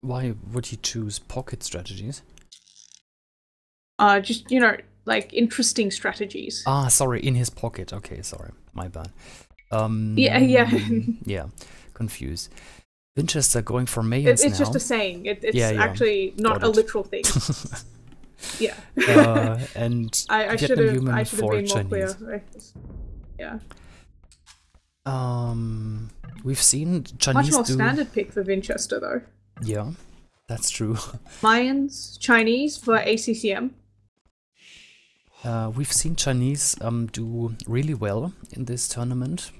Why would he choose pocket strategies? Just, like interesting strategies. Ah, sorry, in his pocket. Okay, sorry, my bad. Yeah. Yeah, confused. Vinchester going for Mayans now. It's just a saying. It's Yeah. actually not a literal thing. Yeah. And I should have been more clear. Yeah. We've seen Chinese much more standard pick for Vinchester though. Yeah, that's true. Mayans, Chinese for ACCM. We've seen Chinese do really well in this tournament.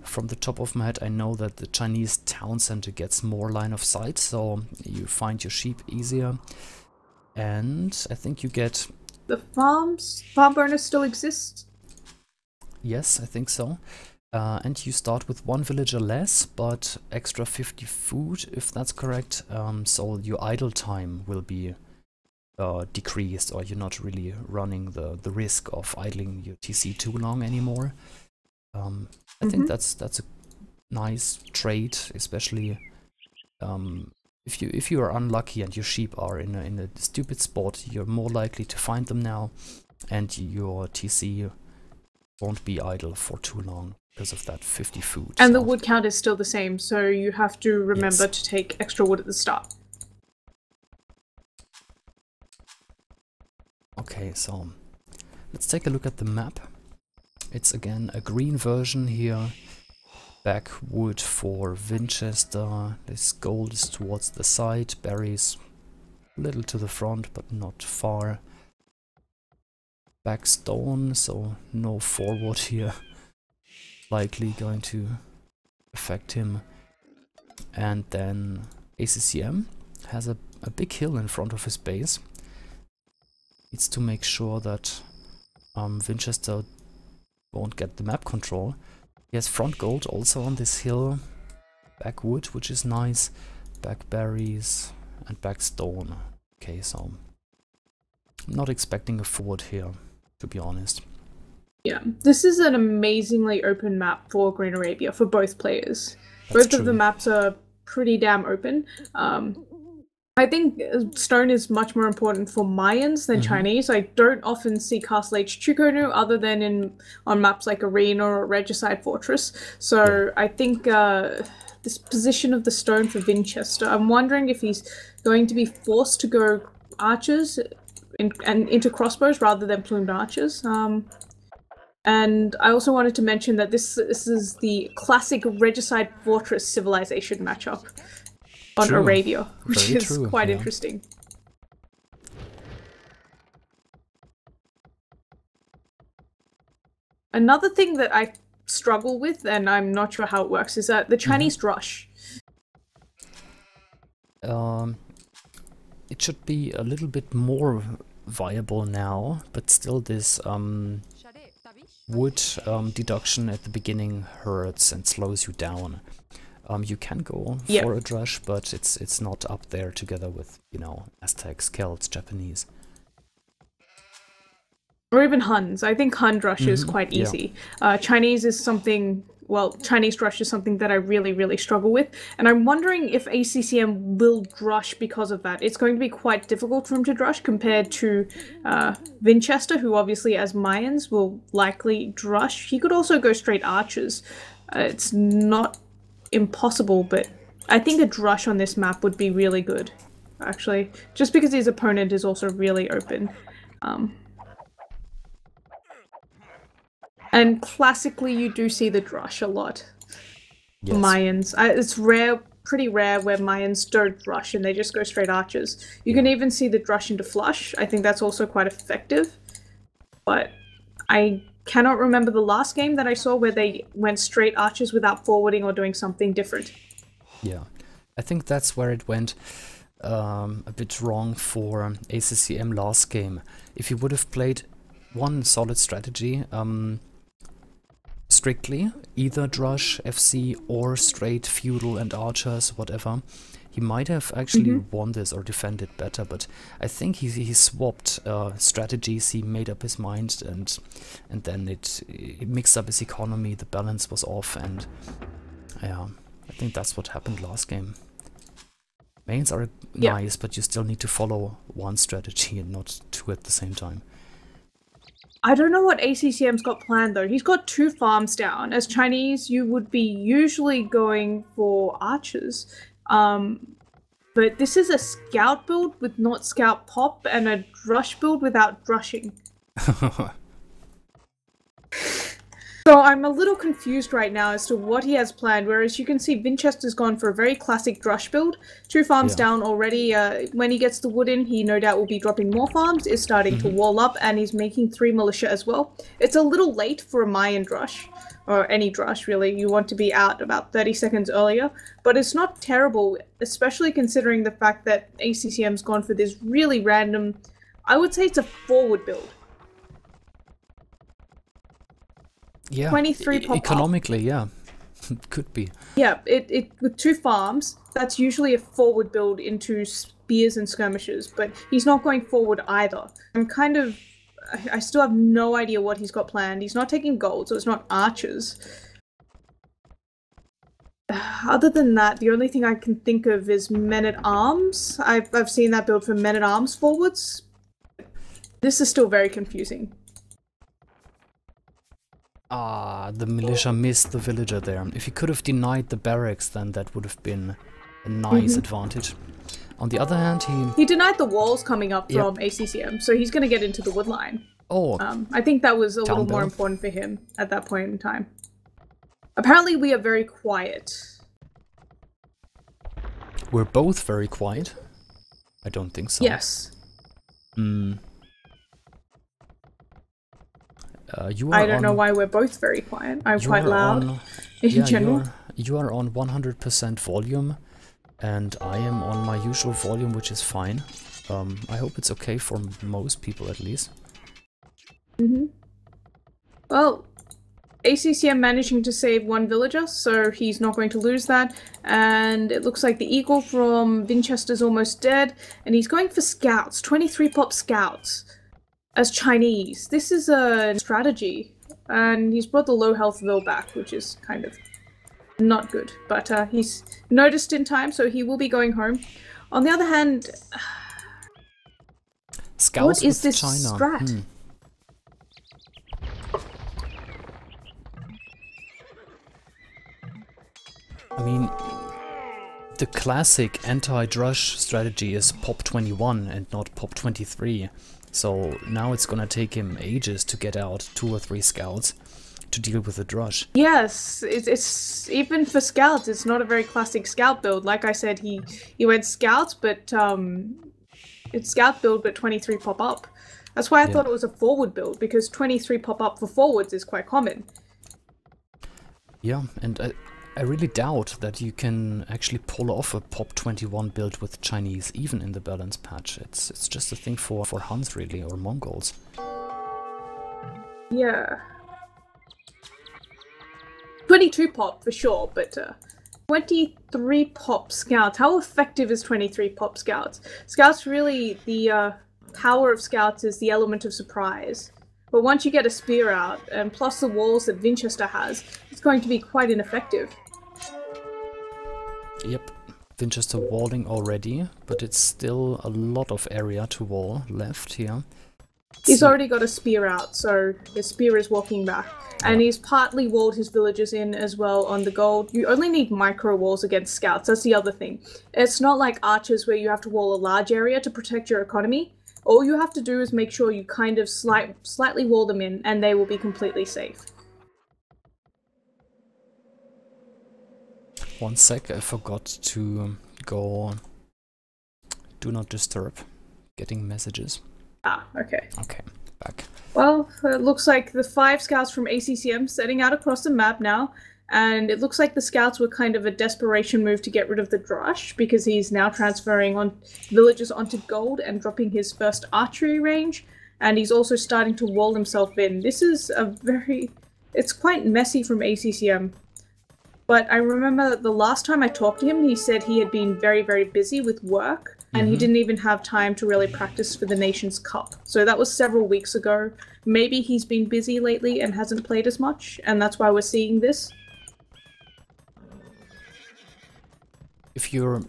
From the top of my head, I know that the Chinese town center gets more line of sight, so you find your sheep easier. And I think you get... The farm bonus still exists? Yes, I think so. And you start with 1 villager less, but extra 50 food, if that's correct. So your idle time will be decreased, or you're not really running the risk of idling your TC too long anymore. I think that's a nice trade, especially if you are unlucky and your sheep are in a stupid spot, you're more likely to find them now, and your TC won't be idle for too long because of that 50 food. And the wood count is still the same, so you have to remember to take extra wood at the start. Okay, so let's take a look at the map. It's again a green version here. Backwood for Vinchester. This gold is towards the side. Berries a little to the front, but not far. Back stone, so no forward here. Likely going to affect him. And then ACCM has a big hill in front of his base. Needs to make sure that Vinchester won't get the map control. He has front gold also on this hill. Back wood, which is nice. Back berries and back stone. Okay, so I'm not expecting a forward here, to be honest. Yeah, this is an amazingly open map for Green Arabia for both players. Both of the maps are pretty damn open. I think stone is much more important for Mayans than Chinese. I don't often see Castle H Chukonu other than on maps like Arena or Regicide Fortress. So I think this position of the stone for Vinchester, I'm wondering if he's going to be forced to go archers and into crossbows rather than plumed archers. And I also wanted to mention that this is the classic Regicide Fortress civilization matchup on Arabia, which is quite interesting. Another thing that I struggle with, and I'm not sure how it works, is that the Chinese drush. It should be a little bit more viable now, but still this wood deduction at the beginning hurts and slows you down. You can go for a drush, but it's not up there together with, you know, Aztecs, Celts, Japanese. Or even Huns. I think Hun drush is quite easy. Chinese is something, well, Chinese drush is something that I really, really struggle with. And I'm wondering if ACCM will drush because of that. It's going to be quite difficult for him to drush compared to Vinchester, who obviously as Mayans will likely drush. He could also go straight archers. It's not impossible, but I think a drush on this map would be really good, actually, just because his opponent is also really open. And classically you do see the drush a lot. Mayans. It's rare, pretty rare where Mayans don't drush and they just go straight archers. You can even see the drush into flush. I think that's also quite effective, but I cannot remember the last game that I saw where they went straight archers without forwarding or doing something different. Yeah, I think that's where it went a bit wrong for ACCM last game. If you would have played one solid strategy, strictly, either drush, FC, or straight feudal and archers, whatever, he might have actually won this or defended better, but I think he swapped strategies. He made up his mind, and then it mixed up his economy. The balance was off, and yeah, I think that's what happened last game. Mains are nice, but you still need to follow one strategy and not two at the same time. I don't know what ACCM's got planned though. He's got 2 farms down. As Chinese, you would be usually going for archers. But this is a scout build with not scout pop and a drush build without drushing. So I'm a little confused right now as to what he has planned, whereas you can see Vinchester's gone for a very classic drush build. 2 farms down already. When he gets the wood in, he no doubt will be dropping more farms, is starting to wall up, and he's making 3 militia as well. It's a little late for a Mayan drush, or any drush really. You want to be out about 30 seconds earlier, but it's not terrible, especially considering the fact that ACCM's gone for this really random, I would say it's a forward build. Yeah, 23 pop economically, yeah, could be. Yeah, it with 2 farms, that's usually a forward build into spears and skirmishes, but he's not going forward either. I still have no idea what he's got planned. He's not taking gold, so it's not archers. Other than that, the only thing I can think of is men-at-arms. I've seen that build for men-at-arms forwards. This is still very confusing. Ah, the militia missed the villager there. If he could have denied the barracks, then that would have been a nice advantage. On the other hand, he denied the walls coming up from ACCM, so he's going to get into the wood line. Oh, I think that was a little more important for him at that point in time. Apparently, we are very quiet. We're both very quiet. I don't think so. Yes. I don't know why we're both very quiet. I'm quite loud in general. You are on 100% volume, and I am on my usual volume, which is fine. I hope it's okay for most people, at least. Well, ACCM managing to save 1 villager, so he's not going to lose that. And it looks like the eagle from Vinchester's almost dead, and he's going for scouts, 23 pop scouts. As Chinese. This is a strategy, and he's brought the low health Vil back, which is kind of not good, but he's noticed in time, so he will be going home. On the other hand, Scouts what is this China. strat? I mean, the classic anti-drush strategy is pop 21 and not pop 23. So now it's gonna take him ages to get out 2 or 3 scouts to deal with the drush. Yes, it's even for scouts, it's not a very classic scout build. Like I said, he went scouts, but it's scout build, but 23 pop up. That's why I thought it was a forward build, because 23 pop up for forwards is quite common. Yeah, and I really doubt that you can actually pull off a pop 21 build with Chinese, even in the balance patch. It's just a thing for Huns, really, or Mongols. Yeah. 22 pop for sure, but 23 pop scouts. How effective is 23 pop scouts? Scouts really, the power of scouts is the element of surprise. But once you get a spear out, and plus the walls that Vinchester has, it's going to be quite ineffective. Yep, Vinchester walling already, but it's still a lot of area to wall left here. He's already got a spear out, so his spear is walking back. And he's partly walled his villagers in as well on the gold. You only need micro walls against scouts, that's the other thing. It's not like archers where you have to wall a large area to protect your economy. All you have to do is make sure you kind of slightly wall them in, and they will be completely safe. One sec, I forgot to go do not disturb. Getting messages. Ah, okay. Okay, back. Well, it looks like the 5 scouts from ACCM setting out across the map now, and it looks like the scouts were kind of a desperation move to get rid of the drush, because he's now transferring on villagers onto gold and dropping his first archery range, and he's also starting to wall himself in. This is it's quite messy from ACCM. But I remember the last time I talked to him, he said he had been very, very busy with work, and he didn't even have time to really practice for the Nations Cup. So that was several weeks ago. Maybe he's been busy lately and hasn't played as much, and that's why we're seeing this. If you're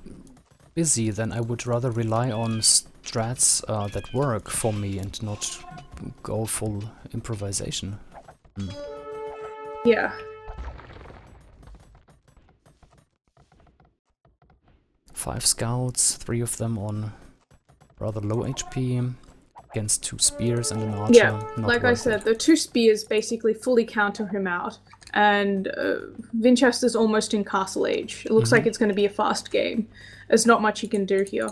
busy, then I would rather rely on strats that work for me and not go full improvisation. Yeah. 5 scouts, 3 of them on rather low HP, against 2 spears and an archer. Yeah, not like I worth said, it. the 2 spears basically fully counter him out, and Vinchester's almost in castle age. It looks like it's going to be a fast game. There's not much he can do here.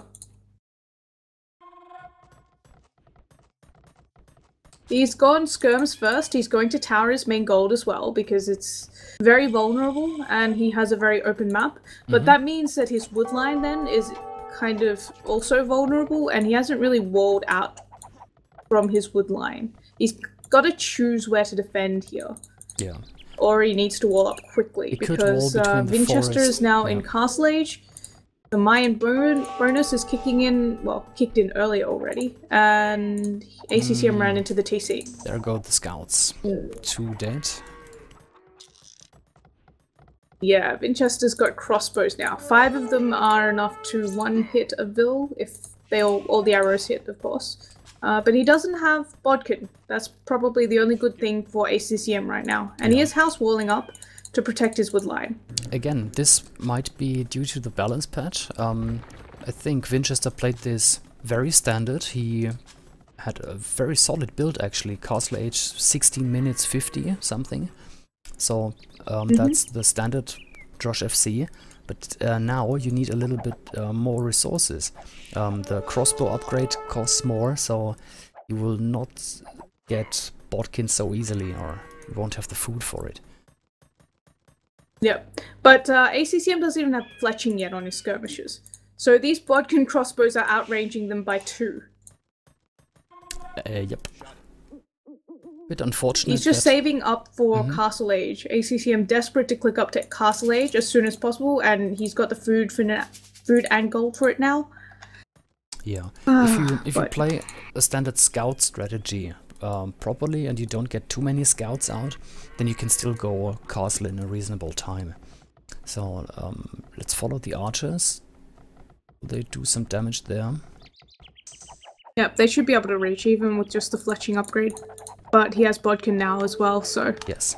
He's gone skirms first. He's going to tower his main gold as well, because it's very vulnerable and he has a very open map. But that means that his wood line then is kind of also vulnerable, and he hasn't really walled out from his wood line. He's got to choose where to defend here. Yeah. Or he needs to wall up quickly, because Vinchester is now in castle age. The Mayan bonus is kicking in, well, kicked in earlier already, and ACCM ran into the TC. There go the scouts. 2 dead. Yeah, Vinchester's got crossbows now. 5 of them are enough to 1-hit a Vil, if they all the arrows hit, of course. But he doesn't have Bodkin. That's probably the only good thing for ACCM right now. And he is house walling up to protect his wood line. Again, this might be due to the balance patch. I think Vinchester played this very standard. He had a very solid build actually. Castle age 16 minutes 50 something. So that's the standard Josh FC. But now you need a little bit more resources. The crossbow upgrade costs more, so you will not get Bodkin so easily, or you won't have the food for it. Yep, but ACCM doesn't even have fletching yet on his skirmishes. So these Bodkin crossbows are outranging them by 2. Yep. Bit unfortunate. He's just saving up for castle age. ACCM desperate to click up to castle age as soon as possible, and he's got the food and gold for it now. Yeah. If you play a standard scout strategy properly and you don't get too many scouts out, then you can still go castle in a reasonable time. So let's follow the archers. They do some damage there. Yep, they should be able to reach even with just the fletching upgrade. But he has Bodkin now as well, so... Yes.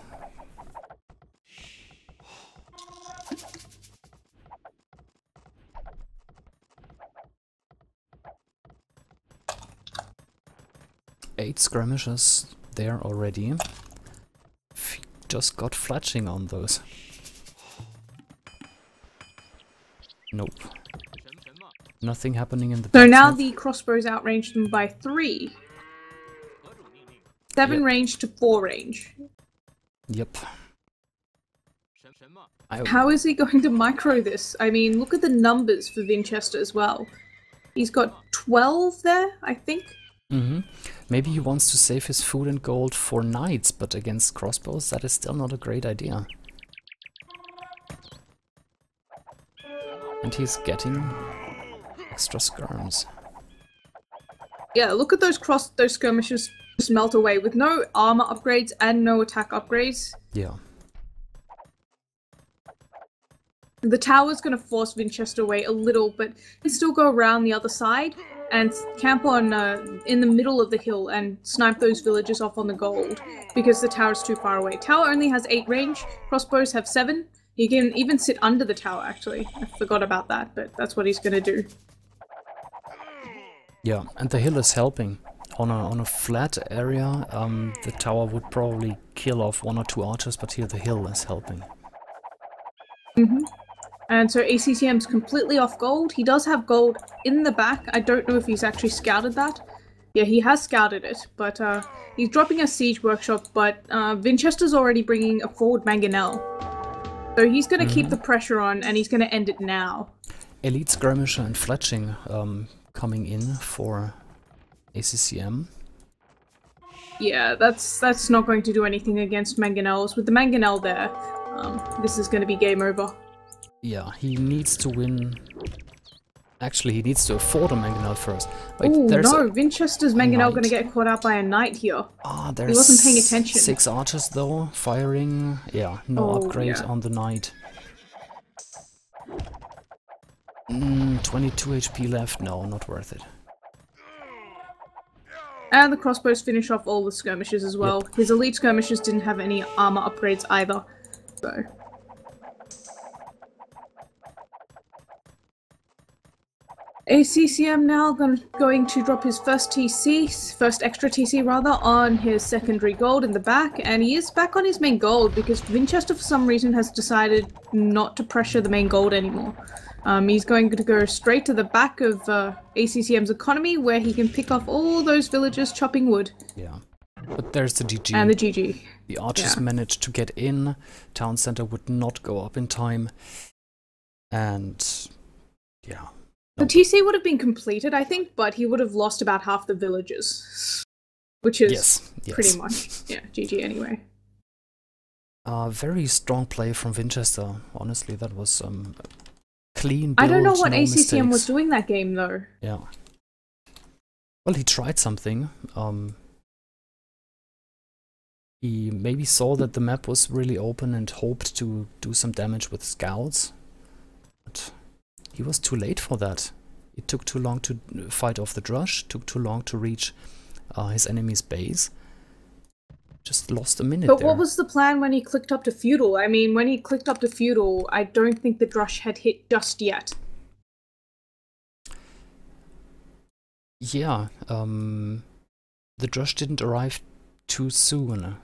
Eight skirmishers there already. Just got fletching on those. Nope. Nothing happening in the So now blacksmith. the crossbows outranged them by 3. 7 range to 4 range. Yep. How is he going to micro this? I mean, look at the numbers for Vinchester as well. He's got 12 there, I think. Maybe he wants to save his food and gold for knights, but against crossbows that is still not a great idea. And he's getting extra skirms. Yeah, look at those skirmishes just melt away with no armor upgrades and no attack upgrades. Yeah. The tower's going to force Vinchester away a little, but he can still go around the other side and camp on in the middle of the hill and snipe those villagers off on the gold, because the tower's too far away. Tower only has 8 range, crossbows have 7. He can even sit under the tower, actually. I forgot about that, but that's what he's going to do. Yeah, and the hill is helping. On a flat area, the tower would probably kill off 1 or 2 archers, but here the hill is helping. And so ACCM's completely off gold. He does have gold in the back. I don't know if he's actually scouted that. Yeah, he has scouted it, but he's dropping a siege workshop, but Vinchester's already bringing a forward mangonel. So he's going to keep the pressure on, and he's going to end it now. Elite skirmisher and fletching coming in for ACCM. Yeah, that's not going to do anything against mangonels. With the mangonel there, this is going to be game over. Yeah, he needs to win. Actually, he needs to afford a mangonel first. Wait, Oh there's no, Vinchester's mangonel going to knight. get caught out by a knight here. Ah, there's He wasn't paying attention. 6 archers though, firing. Yeah, no Oh, upgrade yeah. on the knight. 22 HP left. No, not worth it. And the crossbows finish off all the skirmishes as well. Yep. His elite skirmishes didn't have any armor upgrades either. So. ACCM now going to drop his first extra TC rather, on his secondary gold in the back, and he is back on his main gold because Vinchester for some reason has decided not to pressure the main gold anymore. He's going to go straight to the back of ACCM's economy where he can pick off all those villagers chopping wood. Yeah. But there's the GG. And the GG. The archers managed to get in. Town center would not go up in time. And yeah. The TC would have been completed, I think, but he would have lost about half the villagers. Which is pretty much, GG anyway. Very strong play from Vinchester. Honestly, that was clean build, I don't know what no ACCM mistakes. was doing that game, though. Yeah. Well, he tried something. He maybe saw that the map was really open and hoped to do some damage with scouts. But he was too late for that. It took too long to fight off the Drush, took too long to reach his enemy's base. Just lost a minute But there. what was the plan when he clicked up to Feudal? I mean, when he clicked up to Feudal, I don't think the Drush had hit just yet. Yeah, the Drush didn't arrive too soon.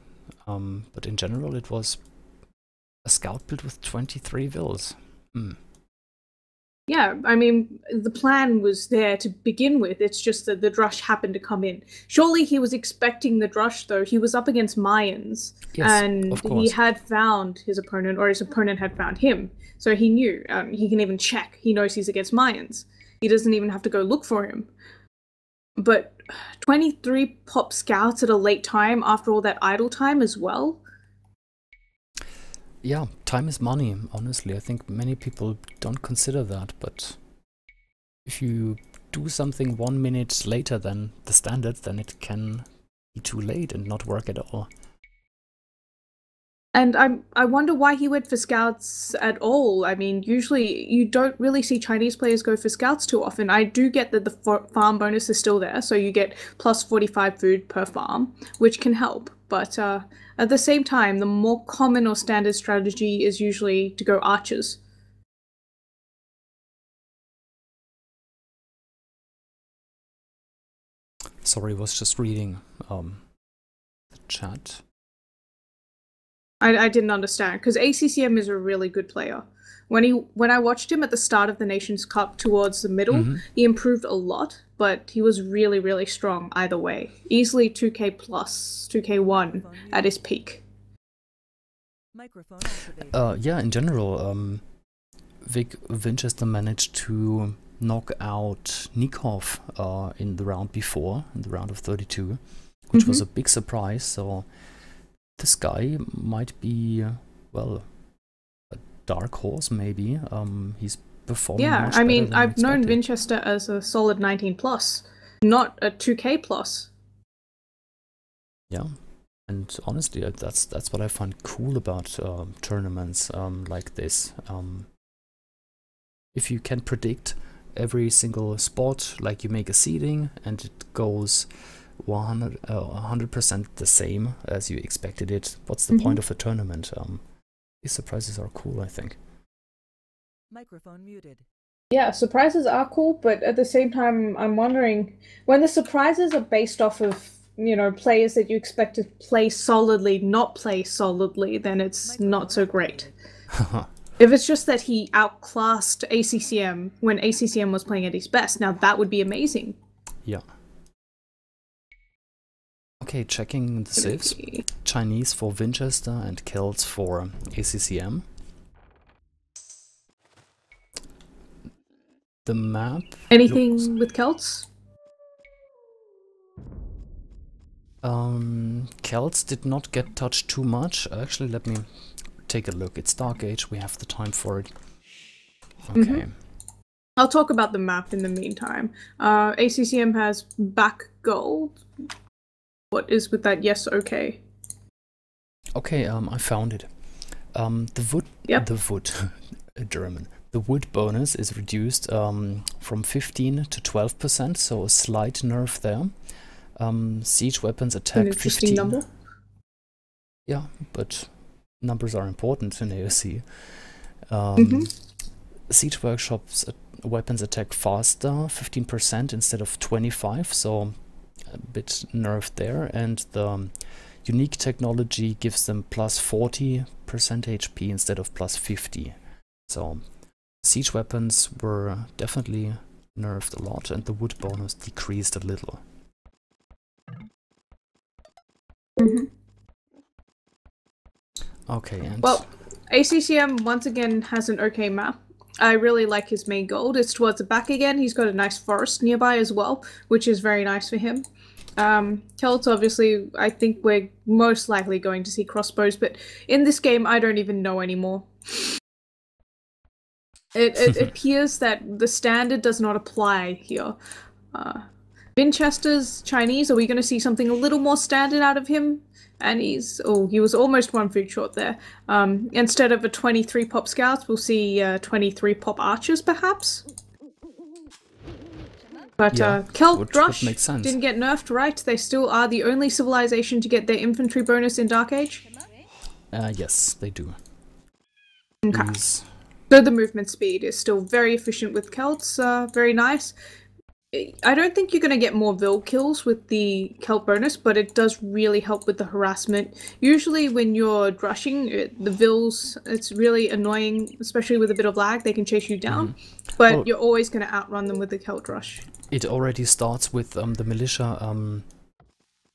But in general it was a scout build with 23 vills. Yeah, I mean, the plan was there to begin with, it's just that the Drush happened to come in. Surely he was expecting the Drush, though. He was up against Mayans, and he had found his opponent, or his opponent had found him. So he knew, he can even check, he knows he's against Mayans. He doesn't even have to go look for him. But 23 pop scouts at a late time after all that idle time as well? Yeah, time is money, honestly. I think many people don't consider that, but if you do something 1 minute later than the standard, then it can be too late and not work at all. And I wonder why he went for scouts at all. I mean, usually you don't really see Chinese players go for scouts too often. I do get that the farm bonus is still there, so you get plus 45 food per farm, which can help. But at the same time, the more common or standard strategy is usually to go archers. Sorry, was just reading the chat. I didn't understand, because ACCM is a really good player. When I watched him at the start of the Nations Cup towards the middle, he improved a lot, but he was really, really strong either way. Easily 2k plus, 2k1 at his peak. Yeah, in general, Vinchester managed to knock out Nikov in the round before, in the round of 32, which was a big surprise, so this guy might be, well, a dark horse maybe. He's performing much better than I've known expected. Vinchester as a solid 19 plus, not a 2k plus. Yeah, and honestly, that's what I find cool about tournaments like this. If you can predict every single spot, like you make a seeding and it goes 100% the same as you expected it, what's the point of a tournament? These surprises are cool, I think. Microphone muted. Yeah, surprises are cool, but at the same time, I'm wondering, when the surprises are based off of, you know, players that you expect to play solidly, not play solidly, then it's not so great. If it's just that he outclassed ACCM when ACCM was playing at his best, now that would be amazing. Yeah. Okay, checking the civs. Chinese for Vinchester and Celts for ACCM. The map. Anything with Celts? Celts did not get touched too much. Actually, let me take a look. It's Dark Age, we have the time for it. Okay. I'll talk about the map in the meantime. ACCM has back gold. What is with that? Yes, okay. Okay, I found it. The wood, Yep. the wood, German. The wood bonus is reduced from 15 to 12%, so a slight nerf there. Siege weapons attack 15. Number. Yeah, but numbers are important in AOC. Siege workshops weapons attack faster, 15% instead of 25, so a bit nerfed there. And the unique technology gives them plus 40% HP instead of plus 50. So siege weapons were definitely nerfed a lot, and the wood bonus decreased a little. Okay, and well, ACCM once again has an okay map. I really like his main gold. It's towards the back again. He's got a nice forest nearby as well, which is very nice for him. Celts, obviously, I think we're most likely going to see crossbows, but in this game, I don't even know anymore. It appears that the standard does not apply here. Vinchester's Chinese, are we going to see something a little more standard out of him? And he was almost 1 food short there. Instead of a 23 pop scouts, we'll see 23 pop archers, perhaps. But yeah, Celt Drush make sense. didn't get nerfed, right? They still are the only civilization to get their infantry bonus in Dark Age? Yes, they do. Okay. So the movement speed is still very efficient with Celts, very nice. I don't think you're going to get more Vil kills with the Celt bonus, but it does really help with the harassment. Usually when you're drushing, the Vils, it's really annoying, especially with a bit of lag, they can chase you down, but you're always going to outrun them with the Celt Drush. It already starts with the militia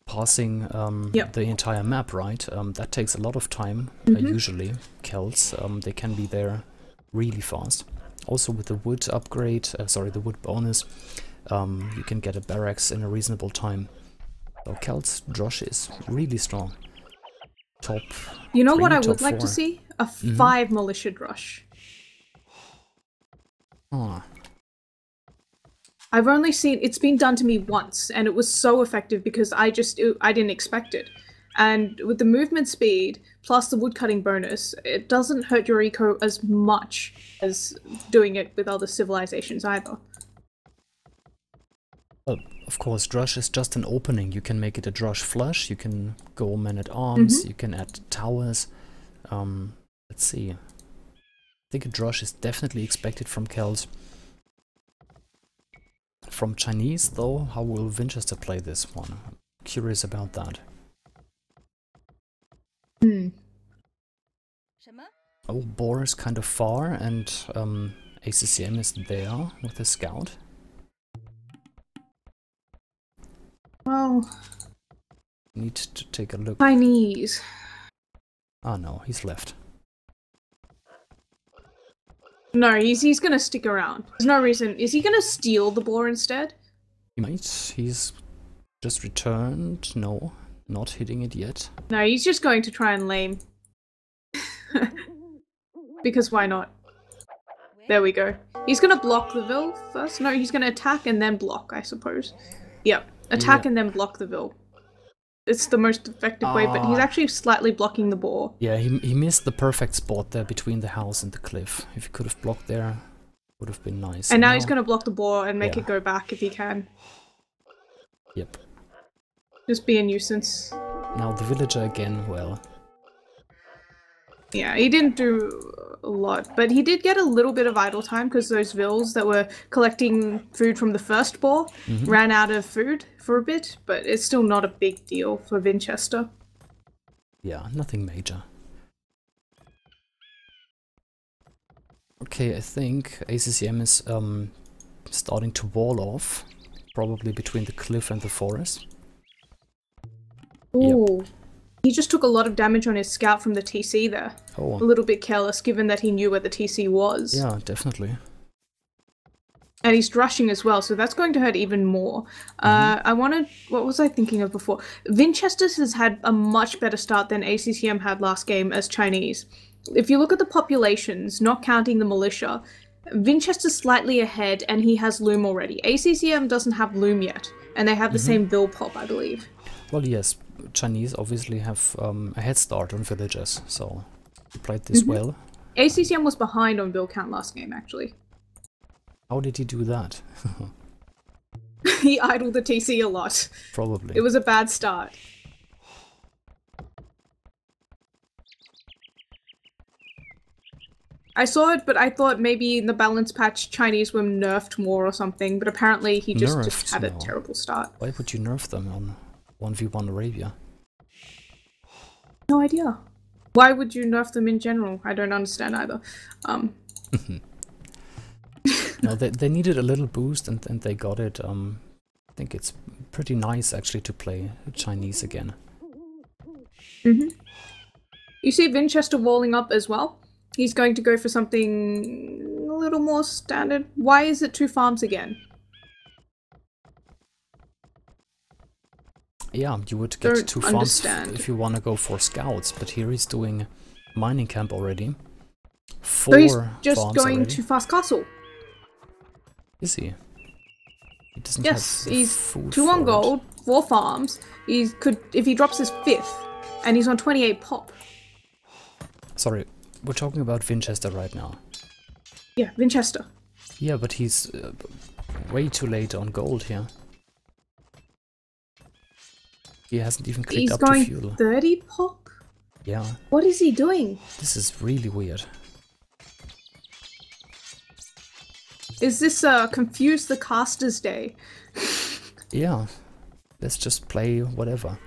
passing the entire map, right? That takes a lot of time, usually. Celts, they can be there really fast. Also with the wood upgrade, the wood bonus, you can get a barracks in a reasonable time. So Celt's drush is really strong. Top. You know 3, what I top would like 4. to see? A 5 militia drush. Ah. I've only seen it's been done to me once, and it was so effective because I didn't expect it. And with the movement speed plus the woodcutting bonus, it doesn't hurt your eco as much as doing it with other civilizations either. Well, of course, drush is just an opening. You can make it a drush flush, you can go man-at-arms, you can add towers. Let's see. I think a drush is definitely expected from Celts. From Chinese, though, how will Vinchester play this one? I'm curious about that. Oh, Boar is kind of far, and ACCM is there with a scout. Well, Need to take a look. Chinese. Ah, no, he's left. No, he's gonna stick around. There's no reason. Is he gonna steal the boar instead? He might. He's just returned. No, not hitting it yet. No, he's just going to try and lame. Because why not? There we go. He's gonna block the Vil first. No, he's gonna attack and then block, I suppose. Yep. Attack and then block the Vil. It's the most effective way, but he's actually slightly blocking the boar. Yeah, he missed the perfect spot there between the house and the cliff. If he could have blocked there, would have been nice. And now he's gonna block the boar and make it go back if he can. Yep. Just be a nuisance. Now the villager again, well. Yeah, he didn't do a lot, but he did get a little bit of idle time because those Vils that were collecting food from the first boar ran out of food for a bit, but it's still not a big deal for Vinchester. Yeah, nothing major. Okay, I think ACCM is starting to wall off, probably between the cliff and the forest. Ooh. Yep. He just took a lot of damage on his scout from the TC there. Oh. A little bit careless, given that he knew where the TC was. Yeah, definitely. And he's drushing as well, so that's going to hurt even more. What was I thinking of before? Vinchester has had a much better start than ACCM had last game as Chinese. If you look at the populations, not counting the militia, Vinchester's slightly ahead and he has loom already. ACCM doesn't have loom yet, and they have the same Vil pop, I believe. Well, yes, Chinese obviously have a head start on villagers, so they played this well. ACCM was behind on build count last game, actually. How did he do that? He idled the TC a lot. Probably. It was a bad start. I saw it, but I thought maybe in the balance patch Chinese were nerfed more or something, but apparently he just had a terrible start. Why would you nerf them on 1v1 Arabia? No idea. Why would you nerf them in general? I don't understand either. No, they needed a little boost and they got it. I think it's pretty nice actually to play Chinese again. You see Vinchester walling up as well? He's going to go for something a little more standard. Why is it 2 farms again? Yeah, you would get 2 farms if you want to go for scouts, but here he's doing mining camp already. 4 so he's just farms going already. to fast castle. Is he? He doesn't Yes, have he's food 2 on for gold, 4 farms. He could, if he drops his 5th, and he's on 28 pop. Sorry, we're talking about Vinchester right now. Yeah, Vinchester. Yeah, but he's way too late on gold here. He hasn't even clicked up to fuel. He's going 30 pop? Yeah. What is he doing? This is really weird. Is this Confuse the Casters Day? Yeah. Let's just play whatever.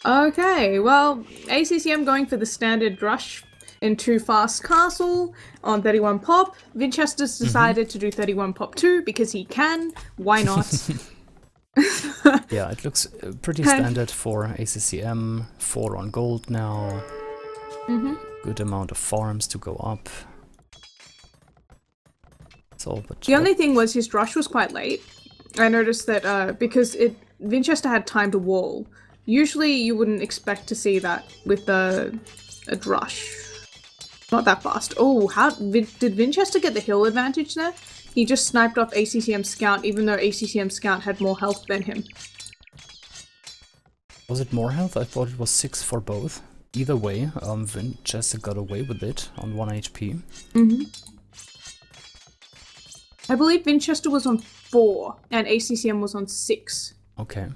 Okay, well, ACCM going for the standard rush into fast castle on 31 pop. Vinchester's decided to do 31 pop too because he can. Why not? Yeah, it looks pretty standard for ACCM. 4 on gold now. Good amount of farms to go up. So, but the only thing was his rush was quite late. I noticed that because Vinchester had time to wall. Usually you wouldn't expect to see that with a rush. Not that fast. Oh, did Vinchester get the hill advantage there? He just sniped off ACCM Scout even though ACCM Scout had more health than him. Was it more health? I thought it was 6 for both. Either way, Vinchester got away with it on 1 HP. I believe Vinchester was on 4 and ACCM was on 6. Okay.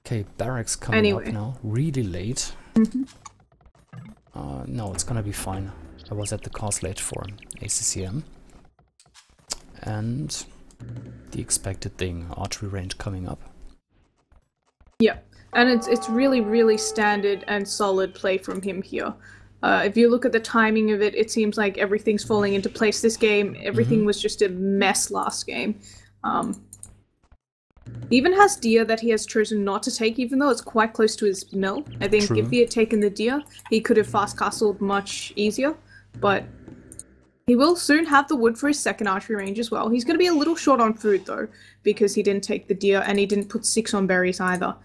Okay, barracks coming up now. Really late. No, it's gonna be fine. I was at the consulate for ACCM. And the expected thing, archery range coming up. Yeah, and it's really, really standard and solid play from him here. If you look at the timing of it, it seems like everything's falling into place this game. Everything was just a mess last game. He even has deer that he has chosen not to take, even though it's quite close to his mill. I think if he had taken the deer, he could have fast castled much easier. But he will soon have the wood for his second archery range as well. He's going to be a little short on food though, because he didn't take the deer and he didn't put 6 on berries either.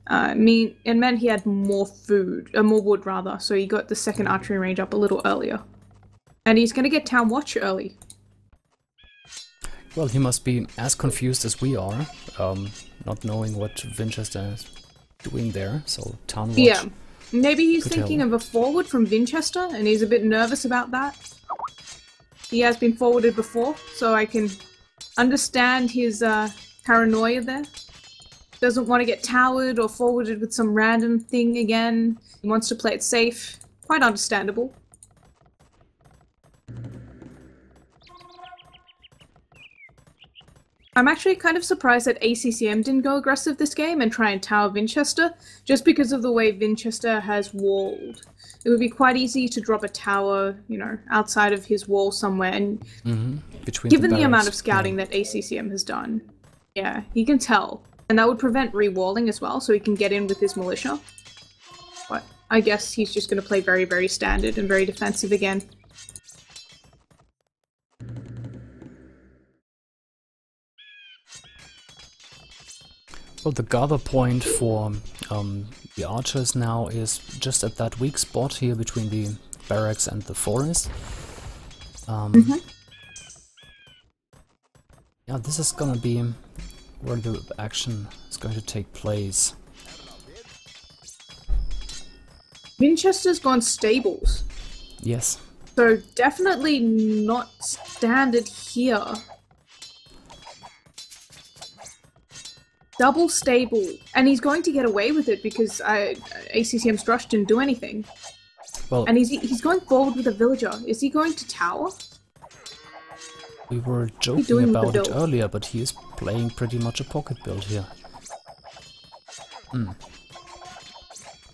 It meant he had more food, more wood rather, so he got the second archery range up a little earlier. And he's going to get Town Watch early. Well, he must be as confused as we are, not knowing what Vinchester is doing there, so Town Watch. Yeah, maybe he's thinking of a forward from Vinchester, and he's a bit nervous about that. He has been forwarded before, so I can understand his paranoia there. Doesn't want to get towered or forwarded with some random thing again. He wants to play it safe. Quite understandable. I'm actually kind of surprised that ACCM didn't go aggressive this game and try and tower Vinchester, just because of the way Vinchester has walled. It would be quite easy to drop a tower, you know, outside of his wall somewhere, and given the amount of scouting that ACCM has done, yeah, he can tell. And that would prevent re-walling as well, so he can get in with his militia. But I guess he's just going to play very, very standard and very defensive again. Well, the gather point for the archers now is just at that weak spot here between the barracks and the forest. Yeah, this is gonna be where the action is going to take place. Vinchester's gone stables. Yes. So definitely not standard here. Double stable. And he's going to get away with it because ACCM's Drush didn't do anything. Well, And he's going forward with a villager. Is he going to tower? we were joking about it earlier, but he is playing pretty much a pocket build here.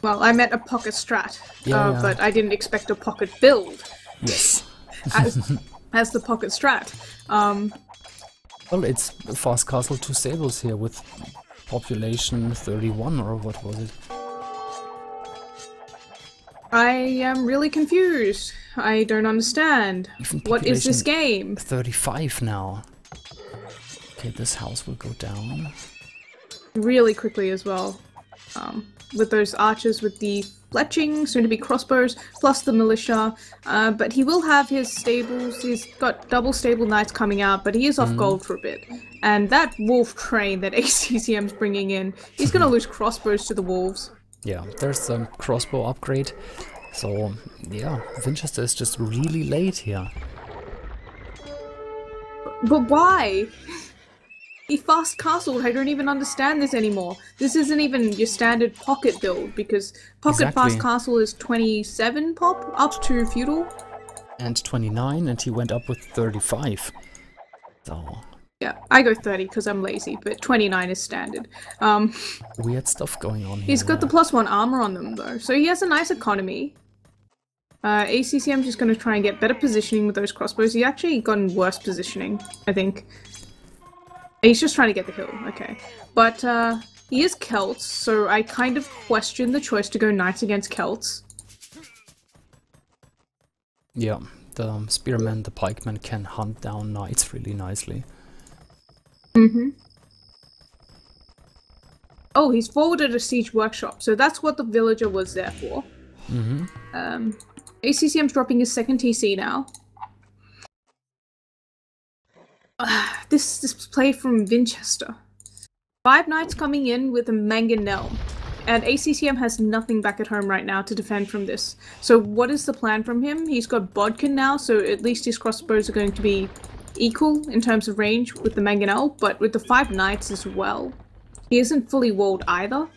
Well, I meant a pocket strat, Yeah. but I didn't expect a pocket build Yes. as the pocket strat. Well, it's Fast Castle 2 stables here with population 31, or what was it? I am really confused. I don't understand. Even What is this population game? 35 now. Okay, this house will go down. Really quickly as well. With those archers with the fletching, soon to be crossbows, plus the militia. But he will have his stables. He's got double stable knights coming out, but he is off gold for a bit. And that wolf train that ACCM's bringing in, he's gonna lose crossbows to the wolves. Yeah, there's some crossbow upgrade. So, yeah, Vinchester is just really late here. But why? He fast castled. I don't even understand this anymore. This isn't even your standard pocket build because pocket Exactly. fast castle is 27 pop up to feudal. And 29, and he went up with 35. So, Yeah, I go 30 because I'm lazy, but 29 is standard. weird stuff going on here. He's got the +1 armor on them though, so he has a nice economy. ACCM just going to try and get better positioning with those crossbows. He actually gotten worse positioning, I think. He's just trying to get the hill, okay. But he is Celts, so I kind of question the choice to go knights against Celts. Yeah, the spearmen, the pikemen can hunt down knights really nicely. Oh, he's forwarded a siege workshop, so that's what the villager was there for. ACCM's dropping his second TC now. This play from Vinchester. 5 knights coming in with a mangonel. And ACCM has nothing back at home right now to defend from this. So what is the plan from him? He's got Bodkin now, so at least his crossbows are going to be equal in terms of range with the mangonel, but with the 5 knights as well. He isn't fully walled either,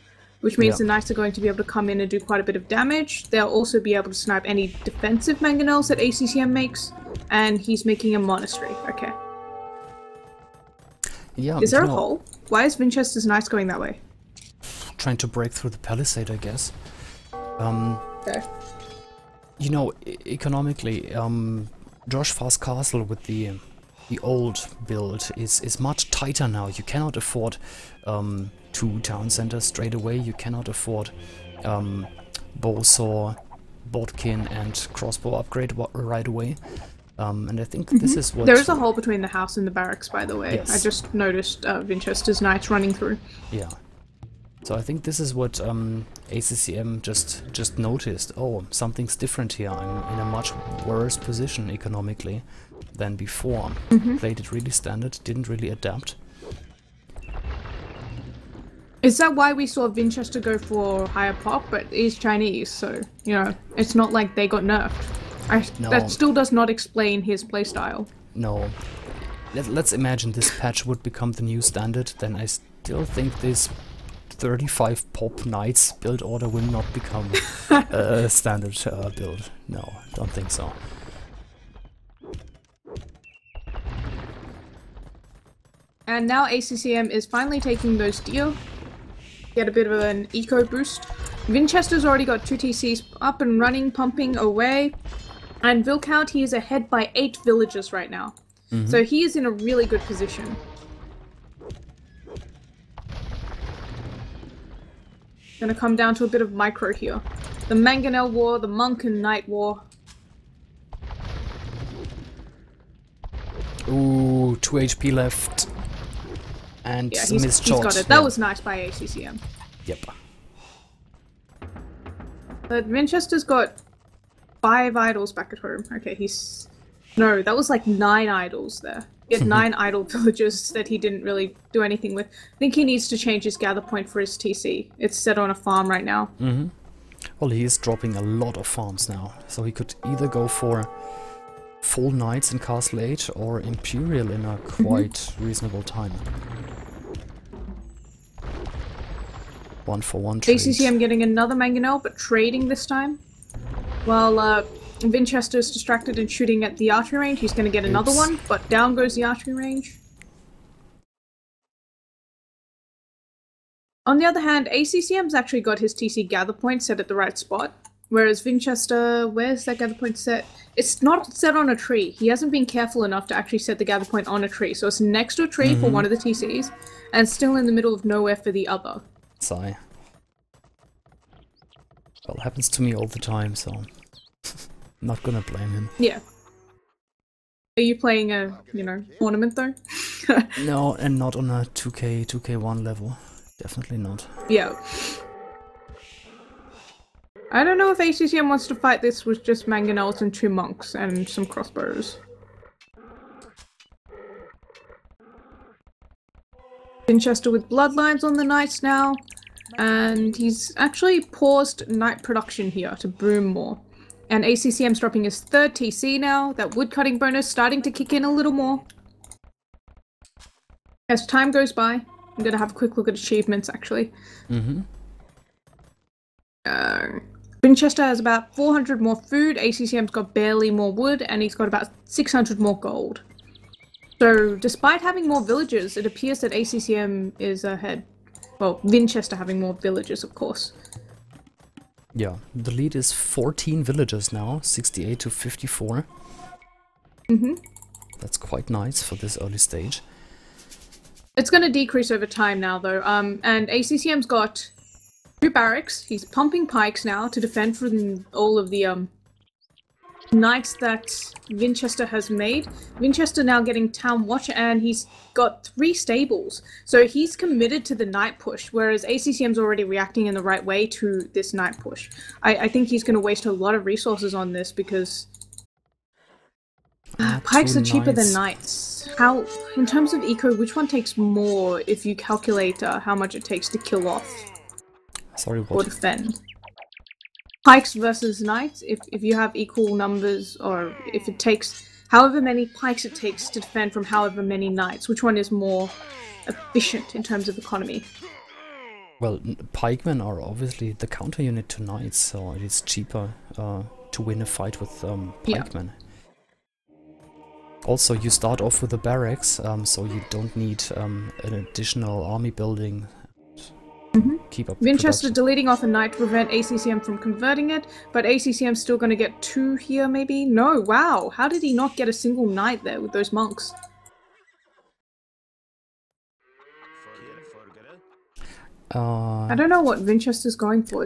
which means the knights are going to be able to come in and do quite a bit of damage. They'll also be able to snipe any defensive mangonels that ACCM makes, and he's making a monastery. Okay. Yeah, Is there a hole? Why is Vinchester's knights going that way? Trying to break through the palisade, I guess. Okay. You know, economically, Josh Fast Castle with the old build is much tighter now. You cannot afford 2 town centers straight away. You cannot afford bowsaw, bodkin, and crossbow upgrade right away. And I think this is what... There is a hole between the house and the barracks, by the way. Yes. I just noticed Vinchester's knights running through. Yeah. So I think this is what ACCM just noticed. Oh, something's different here. I'm in a much worse position economically than before. Played it really standard, didn't really adapt. Is that why we saw Vinchester go for higher pop? But he's Chinese, so, you know, it's not like they got nerfed. No. That still does not explain his playstyle. No. Let's imagine this patch would become the new standard, then I still think this 35 pop knights build order will not become a standard build. No, don't think so. And now ACCM is finally taking those deer. Get a bit of an eco boost. Vinchester's already got 2 TCs up and running, pumping away. And Viscount, he is ahead by 8 villages right now. So he is in a really good position. Gonna come down to a bit of micro here. The Mangonel War, the Monk and Knight War. Ooh, 2 HP left. And Yeah, some he's shot. got it. That was nice by ACCM. Yep. But Vinchester's got 5 idols back at home. Okay, he's... No, that was like 9 idols there. He had 9 idle villagers that he didn't really do anything with. I think he needs to change his gather point for his TC. It's set on a farm right now. Well, he is dropping a lot of farms now, so he could either go for full knights in Castle Age or Imperial in a quite reasonable time. 1-for-1 trade. ACCM getting another mangonel, but trading this time. While Vinchester is distracted and shooting at the archery range, he's going to get another one, but down goes the archery range. On the other hand, ACCM's actually got his TC gather point set at the right spot, whereas Vinchester, where's that gather point set? It's not set on a tree. He hasn't been careful enough to actually set the gather point on a tree, so it's next to a tree for one of the TCs, and still in the middle of nowhere for the other. Sigh. Well, happens to me all the time, so I'm not gonna blame him. Yeah. Are you playing a, tournament though? No, and not on a 2K1 level. Definitely not. Yeah. I don't know if ACCM wants to fight this with just mangonels and 2 monks and some crossbows. Vinchester with bloodlines on the knights now, and he's actually paused knight production here to boom more. And ACCM's dropping his 3rd TC now, that woodcutting bonus starting to kick in a little more. As time goes by, I'm gonna have a quick look at achievements actually. Vinchester has about 400 more food, ACCM's got barely more wood, and he's got about 600 more gold. So, despite having more villagers, it appears that ACCM is ahead. Well, Vinchester having more villagers, of course. Yeah, the lead is 14 villagers now, 68 to 54. That's quite nice for this early stage. It's going to decrease over time now, though. And ACCM's got 2 barracks. He's pumping pikes now to defend from all of the knights that Vinchester has made. Vinchester now getting town watch, and he's got 3 stables. So he's committed to the knight push, whereas ACCM's already reacting in the right way to this knight push. I think he's going to waste a lot of resources on this because pikes are cheaper than knights. How, in terms of eco, which one takes more if you calculate how much it takes to kill off? Sorry, what? Or defend? Pikes versus knights, if you have equal numbers, or if it takes however many pikes it takes to defend from however many knights, which one is more efficient in terms of economy? Well, pikemen are obviously the counter unit to knights, so it is cheaper to win a fight with pikemen. Yeah. Also, you start off with the barracks, so you don't need an additional army building. Keep up Vinchester deleting off a knight to prevent ACCM from converting it, but ACCM's still going to get 2 here, maybe? No, wow! How did he not get a single knight there with those monks? I don't know what Vinchester's going for.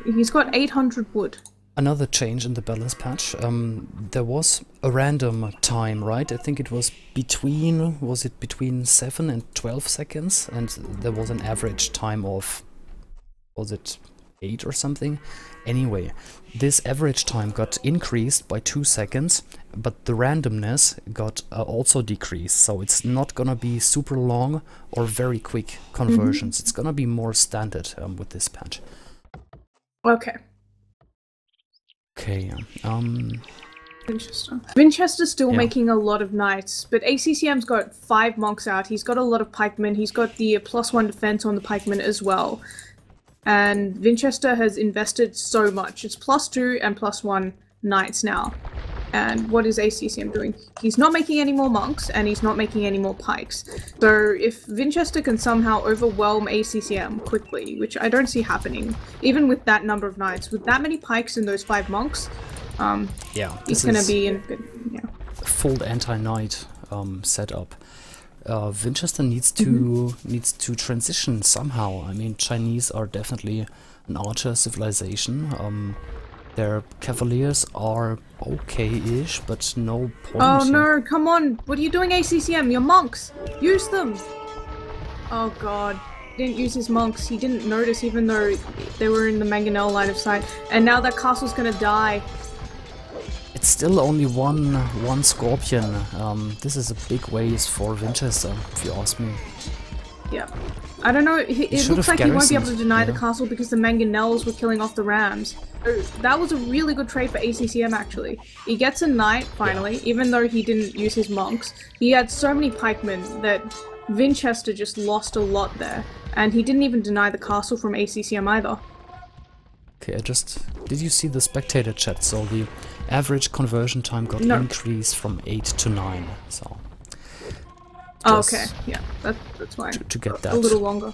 He's got 800 wood. Another change in the balance patch. There was a random time, right? I think it was between 7 and 12 seconds, and there was an average time of, was it 8 or something? Anyway, this average time got increased by 2 seconds, but the randomness got also decreased, so it's not gonna be super long or very quick conversions. It's gonna be more standard with this patch. Okay. Okay, Vinchester's still making a lot of knights, but ACCM's got 5 monks out, he's got a lot of pikemen, he's got the +1 defense on the pikemen as well. And Vinchester has invested so much, it's +2 and +1 knights now. And what is ACCM doing? He's not making any more monks, and he's not making any more pikes. So if Vinchester can somehow overwhelm ACCM quickly, which I don't see happening, even with that number of knights, with that many pikes and those 5 monks, he's gonna be in full anti-knight setup. Vinchester needs to transition somehow. I mean, Chinese are definitely an archer civilization. Their cavaliers are okay-ish, but no point. Oh no, come on! What are you doing, ACCM? Your monks! Use them! Oh god. He didn't use his monks. He didn't notice even though they were in the mangonel line of sight. And now that castle's gonna die. It's still only one scorpion. This is a big waste for Vinchester, if you ask me. Yeah. I don't know, it looks like he won't be able to deny the castle because the mangonels were killing off the rams. So that was a really good trade for ACCM actually. He gets a knight finally, even though he didn't use his monks. He had so many pikemen that Vinchester just lost a lot there. And he didn't even deny the castle from ACCM either. Okay, did you see the spectator chat? So the average conversion time got increased from 8 to 9, so... Oh, okay, yeah, that's why. To get that. A little longer.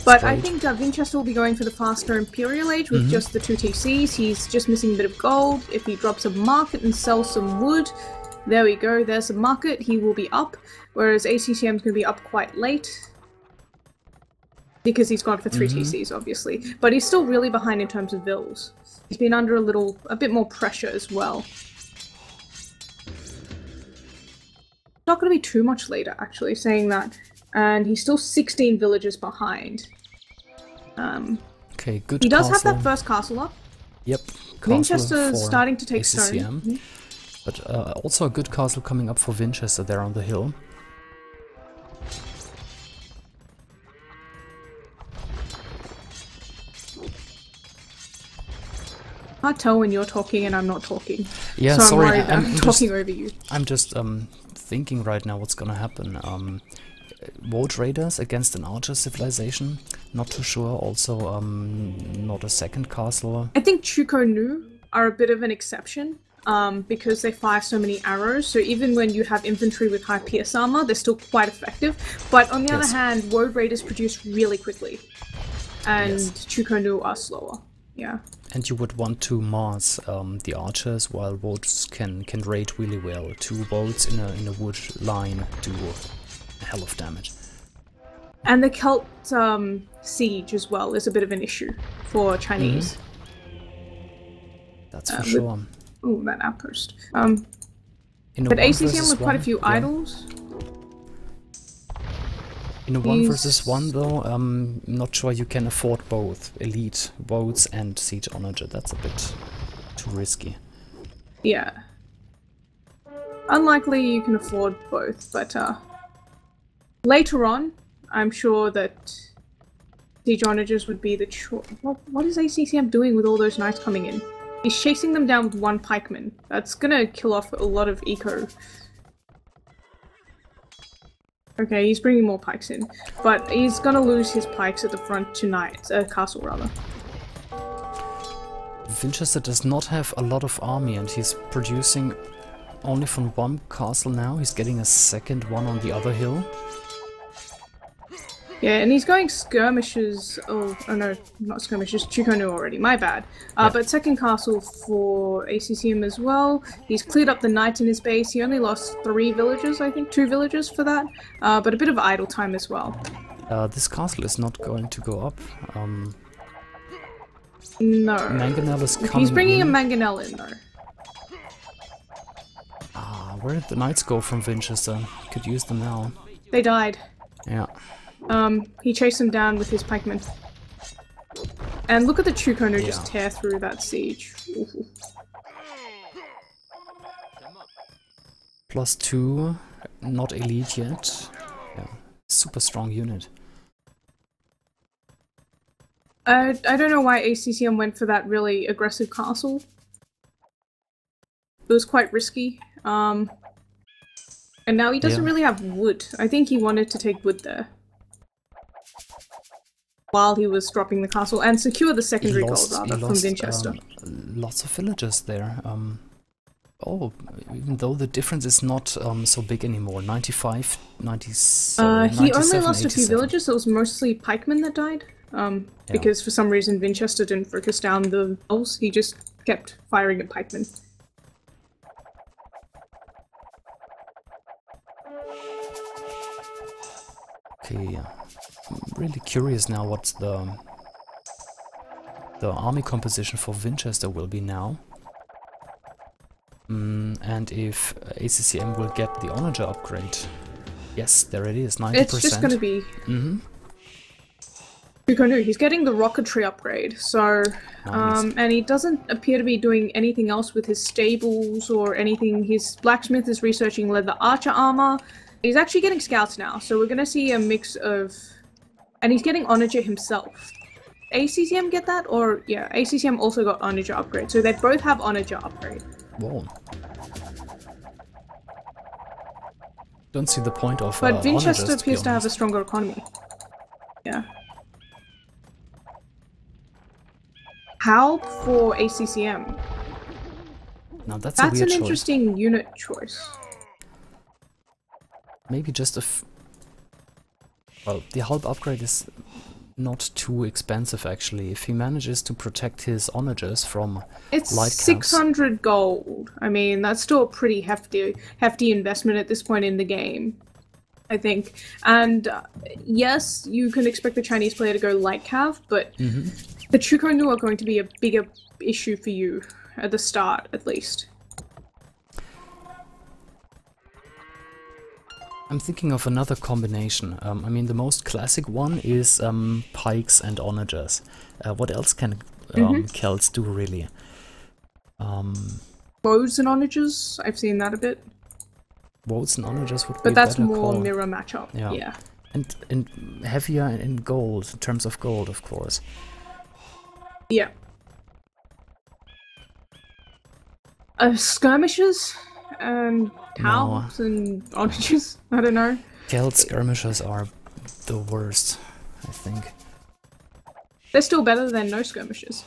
But I think Vinchester will be going for the faster Imperial Age with just the 2 TCs. He's just missing a bit of gold. If he drops a market and sells some wood, there we go, there's a market, he will be up. Whereas ACCM's going to be up quite late. Because he's gone for 3 TCs, obviously. But he's still really behind in terms of vills. He's been under a bit more pressure as well. Not going to be too much later, actually, saying that. And he's still 16 villages behind. Okay, good. He does have that first castle up. Yep. Vinchester's starting to take ACCM. But also a good castle coming up for Vinchester there on the hill. I can't tell when you're talking and I'm not talking. Yeah, so sorry, I'm talking over you. I'm just thinking right now what's gonna happen. Woad Raiders against an Archer civilization, not too sure. Also, not a second castle. I think Chukonu are a bit of an exception, because they fire so many arrows, so even when you have infantry with high pierce armor, they're still quite effective. But on the other hand, Woad Raiders produce really quickly, and Chukonu are slower. Yeah. And you would want to mass the archers, while Woads can raid really well. 2 Woads in a wood line do a hell of damage. And the Celt siege as well is a bit of an issue for Chinese. That's for sure. Oh, that outpost. But ACCM with quite a few idols. In a 1 versus 1 though, I'm not sure you can afford both elite Woads and siege onager. That's a bit too risky. Yeah. Unlikely you can afford both, but later on, I'm sure that siege onagers would be the choice. What is ACCM doing with all those knights coming in? He's chasing them down with 1 pikeman. That's gonna kill off a lot of eco. Okay, he's bringing more pikes in, but he's gonna lose his pikes at the front tonight, castle rather. Vinchester does not have a lot of army and he's producing only from 1 castle now. He's getting a second one on the other hill. Yeah, and he's going skirmishes. Oh no, not skirmishes. Chukonu already. My bad. But second castle for ACCM as well. He's cleared up the knights in his base. He only lost 3 villages, I think, 2 villages for that. But a bit of idle time as well. This castle is not going to go up. No. Mangonel is coming. He's bringing a mangonel in though. Where did the knights go from Vinchester? Could use them now. They died. Yeah. He chased them down with his pikemen. And look at the Chukonu just tear through that siege. Ooh. +2, not elite yet. Yeah, super strong unit. I don't know why ACCM went for that really aggressive castle. It was quite risky. And now he doesn't really have wood. I think he wanted to take wood there. While he was dropping the castle and secure the secondary gold rather from Vinchester. Lots of villagers there. Oh, even though the difference is not so big anymore. 95, 97, he only lost 87. a few villages. It was mostly pikemen that died. Because for some reason Vinchester didn't focus down the elves. He just kept firing at pikemen. Okay, I'm really curious now what the army composition for Vinchester will be now. And if ACCM will get the onager upgrade. Yes, there it is, 90%. It's just gonna be... He's getting the rocketry upgrade, so... Nice. And he doesn't appear to be doing anything else with his stables or anything. His blacksmith is researching leather archer armor. He's actually getting scouts now, so we're gonna see a mix of... And he's getting Onager himself. ACCM get that? Or, yeah, ACCM also got Onager upgrade, so they both have Onager upgrade. Whoa. Don't see the point of But Vinchester Onagers, appears to have a stronger economy. Yeah. How for ACCM? Now that's That's a weird an choice. interesting unit choice. Maybe just a well, the Halb upgrade is not too expensive actually. If he manages to protect his onagers from It's light 600 gold. I mean, that's still a pretty hefty investment at this point in the game, I think. And yes, you can expect the Chinese player to go light cav, but the Chukonu are going to be a bigger issue for you at the start, at least. I'm thinking of another combination. I mean, the most classic one is pikes and onagers. What else can Celts do, really? Bows and onagers, I've seen that a bit. Bows and onagers would be But a that's better more call. mirror matchup, yeah. And heavier in gold, in terms of gold, of course. Yeah. Skirmishers and Towels and onagers, I don't know. Celt skirmishers are the worst, I think. They're still better than no skirmishers.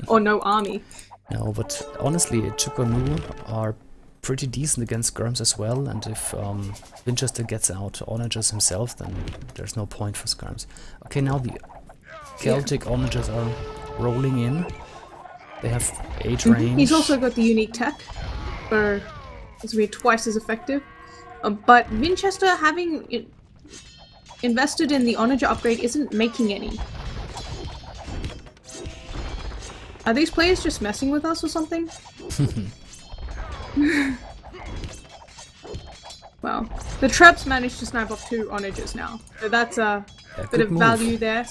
Or no army. No, but honestly, Chukonu are pretty decent against skirms as well, and if Vinchester gets out onagers himself, then there's no point for skirms. Okay, now the Celtic onagers are rolling in. They have 8 range. He's also got the unique tech, so it's going to be twice as effective. But Vinchester, having invested in the onager upgrade, isn't making any. Are these players just messing with us or something? Well, the traps managed to snipe off 2 onagers now, so that's a bit of value there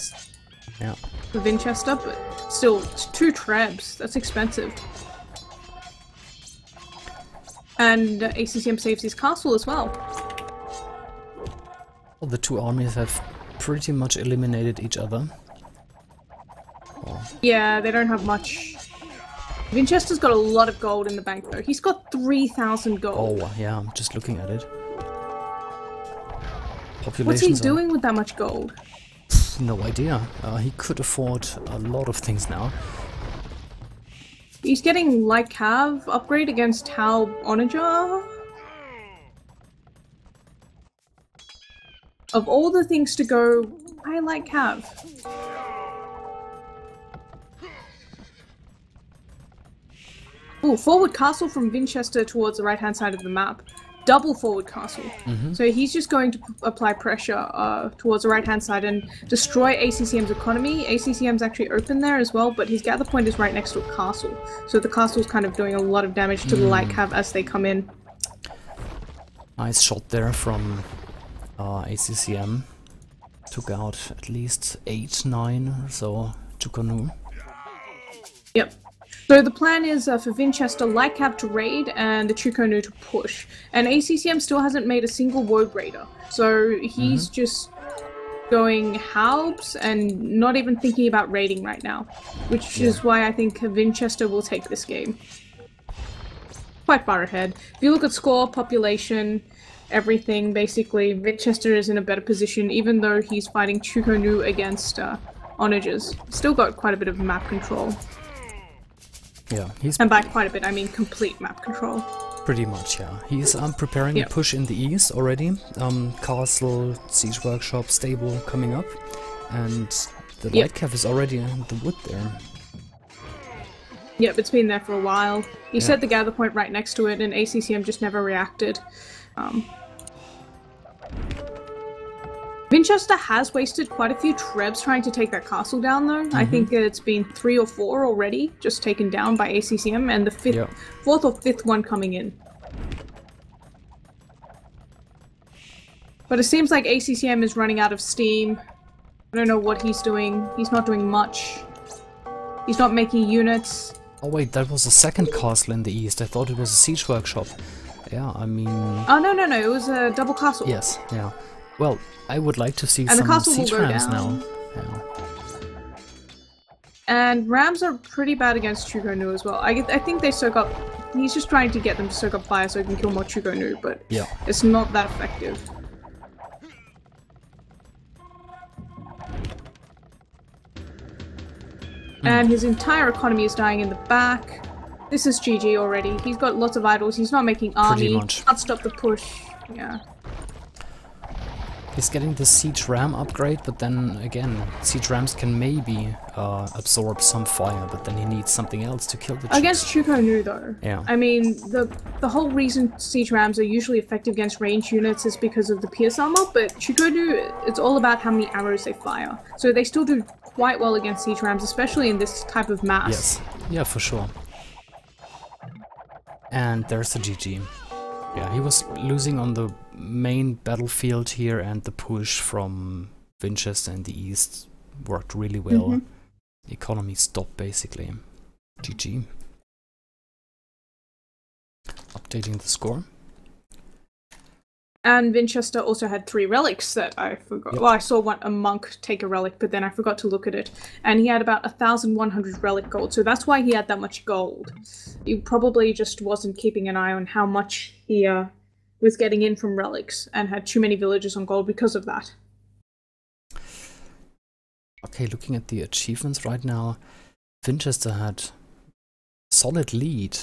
for Vinchester, but still, it's 2 traps, that's expensive. And ACCM saves his castle as well. Well, the 2 armies have pretty much eliminated each other. Yeah, they don't have much. Vinchester's got a lot of gold in the bank though. He's got 3,000 gold. Oh, yeah, I'm just looking at it. What's he doing with that much gold? No idea. He could afford a lot of things now. He's getting light cav upgrade against Hal Onager. Of all the things to go, I like cav. Ooh, forward castle from Vinchester towards the right-hand side of the map. Double forward castle. So he's just going to apply pressure towards the right-hand side and destroy ACCM's economy. ACCM's actually open there as well, but his gather point is right next to a castle. So the castle's kind of doing a lot of damage to the light cav as they come in. Nice shot there from ACCM. Took out at least 8, 9 or so Chukonu. Yep. So the plan is for Vinchester light cav to raid and the Chukonu to push. And ACCM still hasn't made a single Woad Raider. So he's just going halbs and not even thinking about raiding right now. Which is why I think Vinchester will take this game. Quite far ahead. If you look at score, population, everything, basically, Vinchester is in a better position even though he's fighting Chukonu against onagers. Still got quite a bit of map control. Yeah, he's... And by quite a bit, I mean complete map control. Pretty much, yeah. He's preparing a push in the east already. Castle, siege workshop, stable coming up. And the light cav is already in the wood there. Yep, it's been there for a while. He set the gather point right next to it and ACCM just never reacted. Vinchester has wasted quite a few trebs trying to take that castle down though. I think it's been 3 or 4 already just taken down by ACCM and the 4th or 5th one coming in. But it seems like ACCM is running out of steam. I don't know what he's doing. He's not doing much. He's not making units. Oh wait, that was a second castle in the east. I thought it was a siege workshop. Yeah, I mean... Oh, no, it was a double castle. Yes, yeah. Well, I would like to see and some the castle siege will go rams down. now. Yeah. And rams are pretty bad against Chugo Nu as well. I think they soak up... He's just trying to get them to soak up fire so he can kill more Chugo Nu, but Yeah. it's not that effective. And his entire economy is dying in the back. This is GG already. He's got lots of idols. He's not making army. much. Can't stop the push. Yeah. He's getting the siege ram upgrade, but then again, siege rams can maybe absorb some fire, but then he needs something else to kill the troops. Against Chugo Nu though. Yeah. I mean, the whole reason siege rams are usually effective against ranged units is because of the pierce armor, but Chugo Nu, it's all about how many arrows they fire. So they still do quite well against siege rams, especially in this type of mass. Yes. Yeah, for sure. And there's the GG. Yeah, he was losing on the main battlefield here, and the push from Vinchester in the east worked really well. The economy stopped basically. GG. Updating the score. And Vinchester also had 3 relics that I forgot. Yep. Well, I saw a monk take a relic, but then I forgot to look at it. And he had about 1,100 relic gold, so that's why he had that much gold. He probably just wasn't keeping an eye on how much he was getting in from relics, and had too many villages on gold because of that. Okay, looking at the achievements right now, Vinchester had solid lead.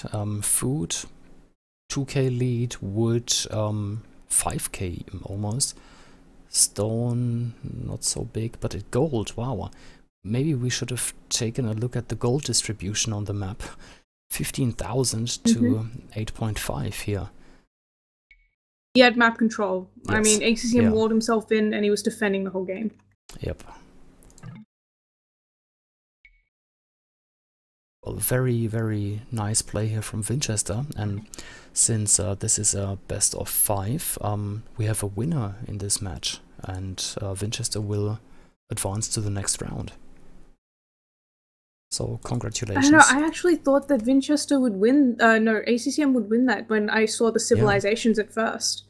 Food, 2k lead, wood, 5k almost. Stone, not so big, but gold, wow. Maybe we should have taken a look at the gold distribution on the map. 15,000 to 8.5 here. He had map control. Yes. I mean, ACCM walled himself in, and he was defending the whole game. Yep. Well, very, very nice play here from Vinchester, and since this is a best of 5, we have a winner in this match, and Vinchester will advance to the next round. So congratulations. I don't know, I actually thought that Vinchester would win, no, ACCM would win that when I saw the civilizations at first.